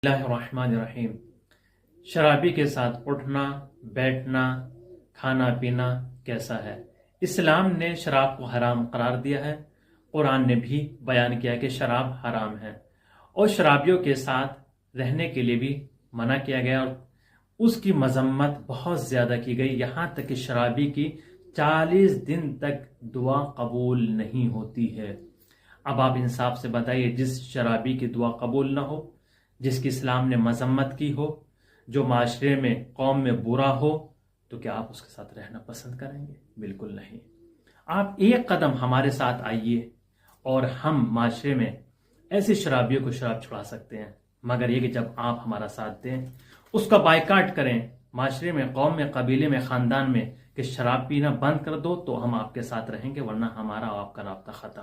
اللہ الرحمن الرحیم۔ شرابی کے ساتھ اٹھنا بیٹھنا کھانا پینا کیسا ہے؟ اسلام نے شراب کو حرام قرار دیا ہے۔ قرآن نے بھی بیان کیا کہ شراب حرام ہے اور شرابیوں کے ساتھ رہنے کے لیے بھی منع کیا گیا اور اس کی مذمت بہت زیادہ کی گئی، یہاں تک کہ شرابی کی 40 دن تک دعا قبول نہیں ہوتی ہے۔ اب آپ انصاف سے بتائیے، جس شرابی کی دعا قبول نہ ہو، جس کی اسلام نے مذمت کی ہو، جو معاشرے میں قوم میں برا ہو، تو کیا آپ اس کے ساتھ رہنا پسند کریں گے؟ بالکل نہیں۔ آپ ایک قدم ہمارے ساتھ آئیے اور ہم معاشرے میں ایسے شرابیوں کو شراب چھڑا سکتے ہیں، مگر یہ کہ جب آپ ہمارا ساتھ دیں، اس کا بائیکاٹ کریں معاشرے میں، قوم میں، قبیلے میں، خاندان میں، کہ شراب پینا بند کر دو، تو ہم آپ کے ساتھ رہیں گے، ورنہ ہمارا آپ کا رابطہ ختم۔